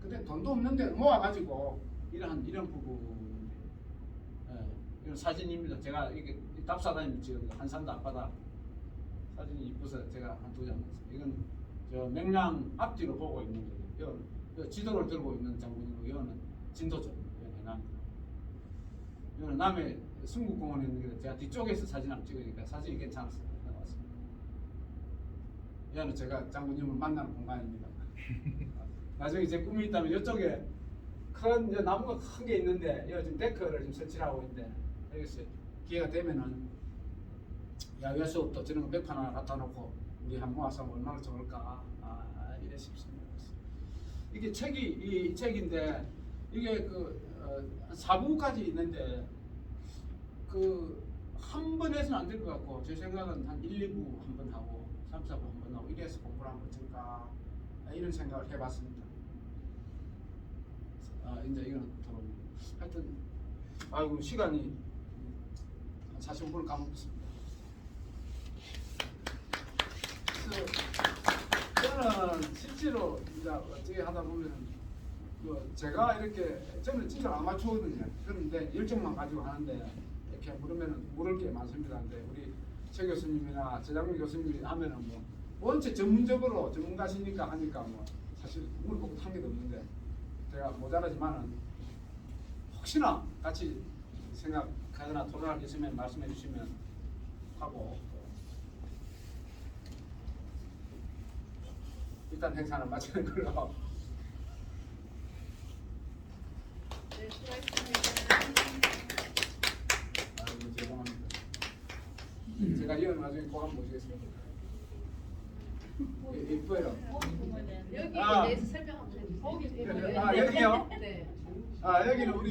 근데 돈도 없는데 모아가지고 이런 부분 이런 사진입니다. 제가 이게 답사단이 지금 한산도 앞바다 사진이 이뻐서 제가 한 2장 넣었습니다. 이건 저 명량 앞뒤로 보고 있는 거예요. 이 지도를 들고 있는 장군이고 이거는 진도죠. 해남. 이거는 남해 승국공원에 있는 게 제가 뒤쪽에서 사진 한번 찍으니까 사진이 괜찮았어요. 나왔습니다. 이거는 제가 장군님을 만나는 공간입니다. 나중에 제 꿈이 있다면 이쪽에 큰 이제 나무가 큰 게 있는데 여기 지금 데크를 좀 설치를 하고 있는데 여기서 기회가 되면은 야외 수업도 저런 거 백판 하나 갖다 놓고 우리 한 모아서 얼마나 좋을까 이래 싶습니다. 이게 이 책인데 이게 그 4부까지 있는데 그 한 번 해서는 안 될 것 같고 제 생각은 한 1, 2부 한 번 하고 3, 4부 한 번 하고 이래서 공부를 한번 할까 이런 생각을 해봤습니다. 이제 이건 토론. 하여튼 아이고 시간이 45분을 까먹었습니다. 저는 실제로 이제 어떻게 하다 보면은 제가 이렇게 저는 진짜 아마추어거든요. 그런데 열정만 가지고 하는데 이렇게 물으면은 물을 게 많습니다. 근데 우리 최 교수님이나 최장민 교수님이 하면은 뭐 원체 전문적으로 전문가시니까 하니까 뭐 사실 물어보고 한 개도 없는데 제가 모자라지만은 혹시나 같이 생각하거나 토론할 게 있으면 말씀해 주시면 하고 일단 행사는 마치는 걸로. 네, 수고하셨습니다. 아이고 죄송합니다. 제가 이건 나중에 꼭 한번 보시겠습니다. 이뻐요. 여기에 아. 대해서 설명 한번 해주세요. 여기요? 네. 여기는 우리